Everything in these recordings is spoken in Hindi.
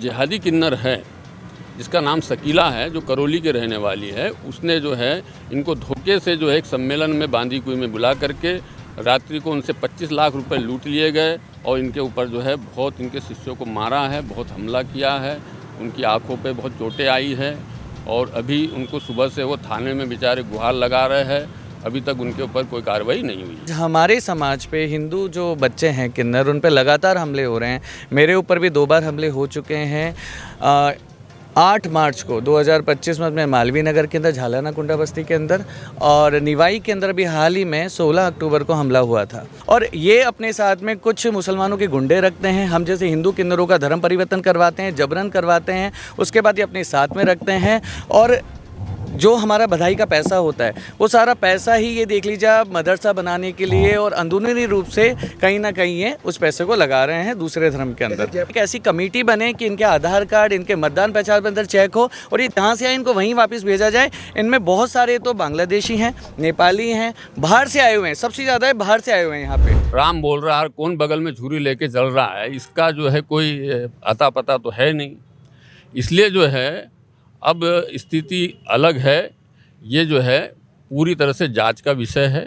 जिहादी किन्नर है जिसका नाम शकीला है, जो करौली के रहने वाली है, उसने जो है इनको धोखे से जो है एक सम्मेलन में बांदी कुई में बुला करके रात्रि को उनसे 25 लाख रुपए लूट लिए गए और इनके ऊपर जो है बहुत इनके शिष्यों को मारा है, बहुत हमला किया है, उनकी आंखों पे बहुत चोटें आई है और अभी उनको सुबह से वो थाने में बेचारे गुहार लगा रहे हैं। अभी तक उनके ऊपर कोई कार्रवाई नहीं हुई। हमारे समाज पे हिंदू जो बच्चे हैं किन्नर, उन पे लगातार हमले हो रहे हैं। मेरे ऊपर भी 2 बार हमले हो चुके हैं। 8 मार्च को 2025 में मालवीय नगर के अंदर झालाना कुंडा बस्ती के अंदर और निवाई के अंदर भी हाल ही में 16 अक्टूबर को हमला हुआ था। और ये अपने साथ में कुछ मुसलमानों के गुंडे रखते हैं, हम जैसे हिंदू किन्नरों का धर्म परिवर्तन करवाते हैं, जबरन करवाते हैं, उसके बाद ये अपने साथ में रखते हैं और जो हमारा बधाई का पैसा होता है वो सारा पैसा ही ये देख लीजिए आप मदरसा बनाने के लिए और अंदरूनी रूप से कहीं ना कहीं ये उस पैसे को लगा रहे हैं दूसरे धर्म के अंदर। एक ऐसी कमेटी बने कि इनके आधार कार्ड, इनके मतदान पहचान पत्र चेक हो और ये जहाँ से आए इनको वहीं वापस भेजा जाए। इनमें बहुत सारे तो बांग्लादेशी हैं, नेपाली हैं, बाहर से आए हुए हैं, सबसे ज़्यादा है बाहर से आए हुए हैं यहाँ पे। राम बोल रहा है, कौन बगल में छुरी लेके चल रहा है, इसका जो है कोई अता पता तो है नहीं। इसलिए जो है अब स्थिति अलग है। ये जो है पूरी तरह से जांच का विषय है।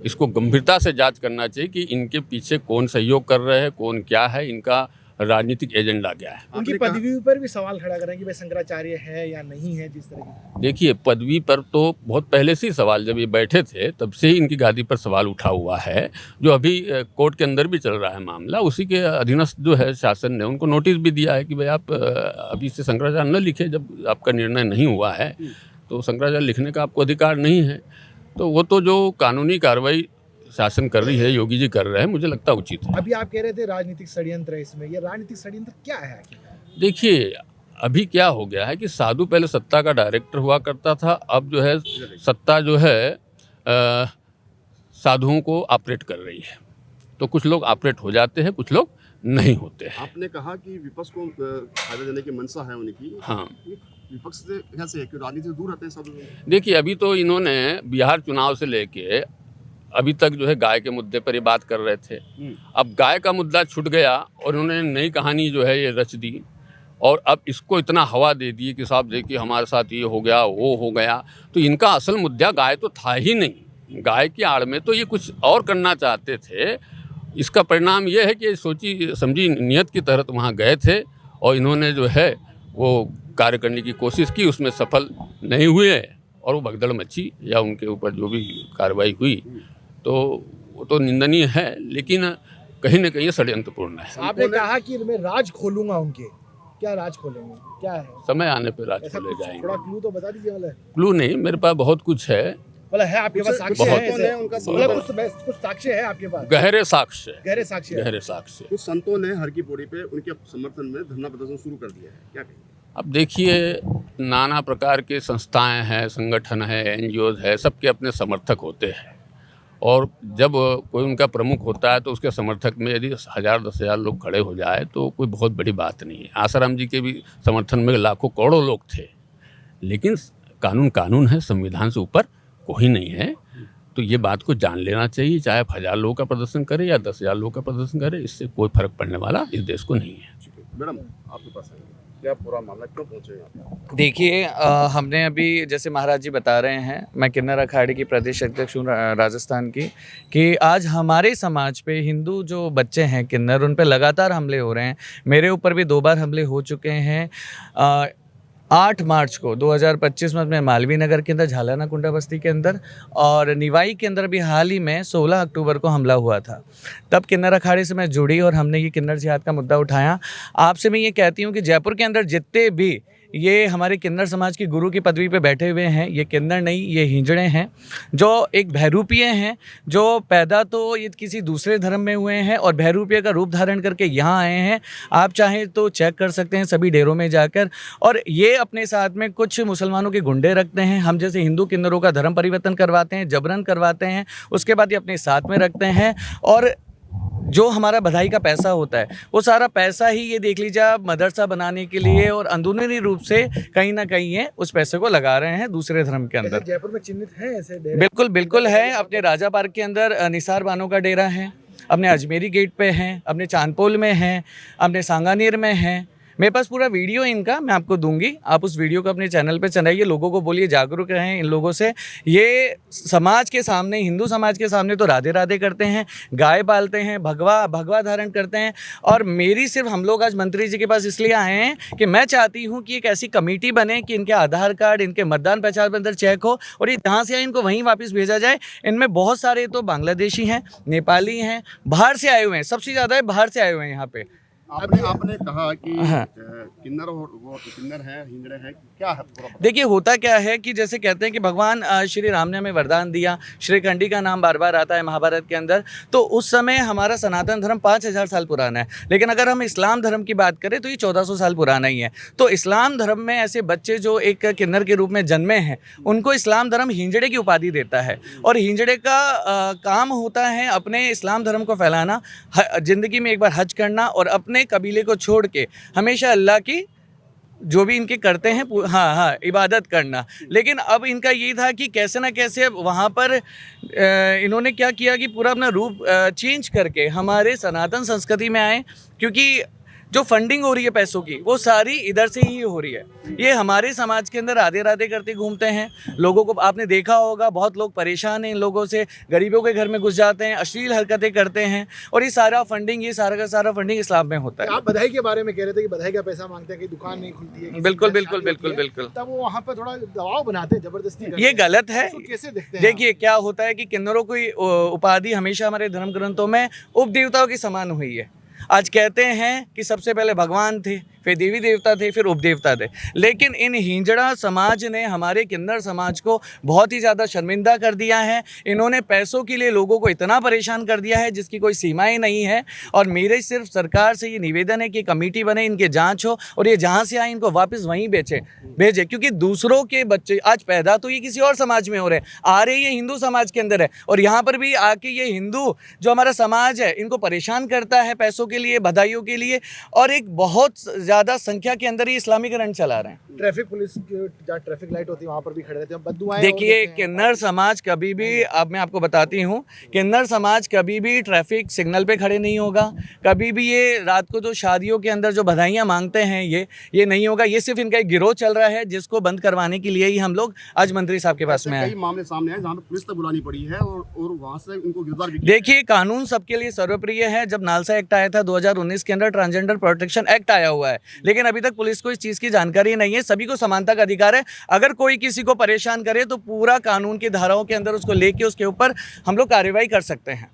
इसको गंभीरता से जांच करना चाहिए कि इनके पीछे कौन सहयोग कर रहे हैं, कौन क्या है, इनका राजनीतिक एजेंडा क्या है। उनकी पदवी पर भी सवाल खड़ा करें कि भाई शंकराचार्य है या नहीं है, जिस तरह की। देखिए, पदवी पर तो बहुत पहले से ही सवाल, जब ये बैठे थे तब से ही इनकी गादी पर सवाल उठा हुआ है। जो अभी कोर्ट के अंदर भी चल रहा है मामला, उसी के अधीनस्थ जो है शासन ने उनको नोटिस भी दिया है कि भाई आप अभी से शंकराचार्य न लिखे, जब आपका निर्णय नहीं हुआ है तो शंकराचार्य लिखने का आपको अधिकार नहीं है। तो वो तो जो कानूनी कार्रवाई शासन कर रही है, योगी जी कर रहे हैं, मुझे लगता है उचित है। अभी आप कह रहे थे राजनीतिक षड्यंत्र है इसमें, ये राजनीतिक षड्यंत्र क्या है? देखिए, अभी क्या हो गया है कि साधु पहले सत्ता का डायरेक्टर हुआ करता था, अब जो है सत्ता जो है साधुओं को ऑपरेट कर रही है। तो कुछ लोग ऑपरेट हो जाते हैं, कुछ लोग नहीं होते हैं। आपने कहा कि विपक्ष को फायदा देने की मंशा है उनकी। हाँ, विपक्ष से कैसे, कि राजनीति से दूर रहते हैं सब? देखिए, अभी तो इन्होंने बिहार चुनाव से लेके अभी तक जो है गाय के मुद्दे पर ये बात कर रहे थे। अब गाय का मुद्दा छूट गया और उन्होंने नई कहानी जो है ये रच दी और अब इसको इतना हवा दे दी कि साहब देखिए हमारे साथ ये हो गया, वो हो गया। तो इनका असल मुद्दा गाय तो था ही नहीं। गाय की आड़ में तो ये कुछ और करना चाहते थे। इसका परिणाम ये है कि सोची समझी नियत की तहत वहाँ गए थे और इन्होंने जो है वो कार्य करने की कोशिश की, उसमें सफल नहीं हुए और वो भगदड़ मची या उनके ऊपर जो भी कार्रवाई हुई तो वो तो निंदनीय है, लेकिन कहीं ना कहीं षड्यंत्रपूर्ण है। आपने कहा कि मैं राज खोलूंगा उनके, क्या राज खोलेंगे, क्या है? समय आने पर राज खोले जाएंगे। थोड़ा क्लू तो बता दीजिए। वाला क्लू नहीं, मेरे पास बहुत कुछ है। वाला है आपके पास? साक्ष्य है ऐसे? उनका कुछ साक्ष्य है आपके पास? गहरे साक्ष्य, गहरे साक्ष्य, गहरे साक्ष्य। कुछ संतों ने हर की पौड़ी पे उनके समर्थन में धरना प्रदर्शन शुरू कर दिया है, क्या कहेंगे? अब देखिए, नाना प्रकार के संस्थाएं हैं, संगठन है, NGOs है, सबके अपने समर्थक होते हैं और जब कोई उनका प्रमुख होता है तो उसके समर्थक में यदि 1000-10,000 लोग खड़े हो जाए तो कोई बहुत बड़ी बात नहीं है। आसाराम जी के भी समर्थन में लाखों करोड़ों लोग थे, लेकिन कानून कानून है, संविधान से ऊपर कोई नहीं है। तो ये बात को जान लेना चाहिए, चाहे आप 1000 लोगों का प्रदर्शन करें या 10,000 लोगों का प्रदर्शन करें, इससे कोई फर्क पड़ने वाला इस देश को नहीं है। मैडम, आपके पास है क्या पूरा मामला, क्यों पहुंचे यहाँ पे? देखिए, हमने अभी जैसे महाराज जी बता रहे हैं, मैं किन्नर अखाड़े की प्रदेश अध्यक्ष हूँ राजस्थान की, कि आज हमारे समाज पे हिंदू जो बच्चे हैं किन्नर, उन पे लगातार हमले हो रहे हैं। मेरे ऊपर भी 2 बार हमले हो चुके हैं। 8 मार्च को 2025 में मालवीय नगर के अंदर झालाना कुंडा बस्ती के अंदर और निवाई के अंदर भी हाल ही में 16 अक्टूबर को हमला हुआ था। तब किन्नर अखाड़े से मैं जुड़ी और हमने ये किन्नर जिहाद का मुद्दा उठाया। आपसे मैं ये कहती हूँ कि जयपुर के अंदर जितने भी ये हमारे किन्नर समाज की गुरु की पदवी पे बैठे हुए हैं, ये किन्नर नहीं, ये हिंजड़े हैं, जो एक बहरूपीय हैं, जो पैदा तो ये किसी दूसरे धर्म में हुए हैं और बहरूपीय का रूप धारण करके यहाँ आए हैं। आप चाहें तो चेक कर सकते हैं सभी डेरों में जाकर। और ये अपने साथ में कुछ मुसलमानों के गुंडे रखते हैं, हम जैसे हिंदू किन्नरों का धर्म परिवर्तन करवाते हैं, जबरन करवाते हैं, उसके बाद ये अपने साथ में रखते हैं और जो हमारा बधाई का पैसा होता है वो सारा पैसा ही ये देख लीजिए आप मदरसा बनाने के लिए और अंदरूनी रूप से कहीं ना कहीं ये उस पैसे को लगा रहे हैं दूसरे धर्म के अंदर। जयपुर में चिन्हित है ऐसे डेरे? बिल्कुल बिल्कुल है। अपने राजा पार्क के अंदर निसार बानो का डेरा है, अपने अजमेरी गेट पे हैं, अपने चांदपोल में हैं, अपने सांगानेर में हैं, मेरे पास पूरा वीडियो है इनका, मैं आपको दूंगी, आप उस वीडियो को अपने चैनल पे चलाइए, लोगों को बोलिए जागरूक रहें इन लोगों से। ये समाज के सामने, हिंदू समाज के सामने तो राधे राधे करते हैं, गाय पालते हैं, भगवा धारण करते हैं। और मेरी सिर्फ, हम लोग आज मंत्री जी के पास इसलिए आए हैं कि मैं चाहती हूँ कि एक ऐसी कमेटी बने कि इनके आधार कार्ड, इनके मतदान पहचान पत्र चेक हो और ये जहाँ से आए इनको वहीं वापस भेजा जाए। इनमें बहुत सारे तो बांग्लादेशी हैं, नेपाली हैं, बाहर से आए हुए हैं, सबसे ज़्यादा बाहर से आए हुए हैं यहाँ पे। आपने कहा कि हाँ। किन्नर और वो किन्नर है, हिंगड़े है, क्या है पूरा? देखिए होता क्या है कि जैसे कहते हैं कि भगवान श्री राम ने हमें वरदान दिया, श्रीखंडी का नाम बार बार आता है महाभारत के अंदर, तो उस समय हमारा सनातन धर्म 5000 साल पुराना है। लेकिन अगर हम इस्लाम धर्म की बात करें तो ये 1400 साल पुराना ही है। तो इस्लाम धर्म में ऐसे बच्चे जो एक किन्नर के रूप में जन्मे हैं, उनको इस्लाम धर्म हिंजड़े की उपाधि देता है। और हिंजड़े का काम होता है अपने इस्लाम धर्म को फैलाना, ज़िंदगी में एक बार हज करना और अपने कबीले को छोड़ के हमेशा अल्लाह की जो भी इनके करते हैं हाँ इबादत करना। लेकिन अब इनका ये था कि कैसे ना कैसे वहाँ पर इन्होंने क्या किया कि पूरा अपना रूप चेंज करके हमारे सनातन संस्कृति में आए, क्योंकि जो फंडिंग हो रही है पैसों की वो सारी इधर से ही हो रही है। ये हमारे समाज के अंदर राधे राधे करते घूमते हैं, लोगों को आपने देखा होगा, बहुत लोग परेशान हैं इन लोगों से, गरीबों के घर में घुस जाते हैं, अश्लील हरकतें करते हैं और ये सारा फंडिंग, ये सारा का सारा फंडिंग इस्लाम में होता है। आप बधाई के बारे में कह रहे थे कि बधाई का पैसा मांगते हैं कि दुकान नहीं खुलती है, बिल्कुल बिल्कुल बिल्कुल बिल्कुल, तब वो वहाँ पर थोड़ा दबाव बनाते हैं, जबरदस्ती करते ये हैं। गलत है। इसको कैसे देखते हैं? देखिए क्या होता है कि किन्नरों की उपाधि हमेशा हमारे धर्म ग्रंथों में उपदेवताओं के समान हुई है। आज कहते हैं कि सबसे पहले भगवान थे, फिर देवी देवता थे, फिर उपदेवता थे। लेकिन इन हिंजड़ा समाज ने हमारे किन्नर समाज को बहुत ही ज़्यादा शर्मिंदा कर दिया है। इन्होंने पैसों के लिए लोगों को इतना परेशान कर दिया है जिसकी कोई सीमाएं नहीं है। और मेरे सिर्फ सरकार से ये निवेदन है कि कमेटी बने, इनके जांच हो और ये जहाँ से आए इनको वापस वहीं भेजे, क्योंकि दूसरों के बच्चे आज पैदा तो ये किसी और समाज में हो रहे हैं, आ रहे ये हिंदू समाज के अंदर है और यहाँ पर भी आके ये हिंदू जो हमारा समाज है इनको परेशान करता है पैसों के लिए, बधाइयों के लिए, और एक बहुत ज़्यादा संख्या के अंदर ही इस्लामीकरण चला रहे हैं। ट्रैफिक पुलिस जहाँ ट्रैफिक लाइट होती है वहाँ पर भी खड़े रहते हैं, बद्दुआएं देखिए किन्नर समाज कभी भी, अब मैं आपको बताती हूँ, किन्नर समाज कभी भी ट्रैफिक सिग्नल पे खड़े नहीं होगा, कभी भी ये रात को जो शादियों के अंदर जो बधाइयाँ मांगते हैं ये नहीं होगा। ये सिर्फ इनका एक गिरोह चल रहा है जिसको बंद करवाने के लिए ही हम लोग आज मंत्री साहब के पास में आए। कई मामले सामने आए जहाँ पे पुलिस तक बुलानी पड़ी है और वहाँ से उनको गिरफ्तार भी किया। देखिए कानून सबके लिए सर्वप्रिय है। जब नालसा एक्ट आया था 2019 के अंदर, ट्रांसजेंडर प्रोटेक्शन एक्ट आया हुआ है, लेकिन अभी तक पुलिस को इस चीज़ की जानकारी नहीं है। सभी को समानता का अधिकार है। अगर कोई किसी को परेशान करे तो पूरा कानून की धाराओं के अंदर उसको लेके उसके ऊपर हम लोग कार्रवाई कर सकते हैं।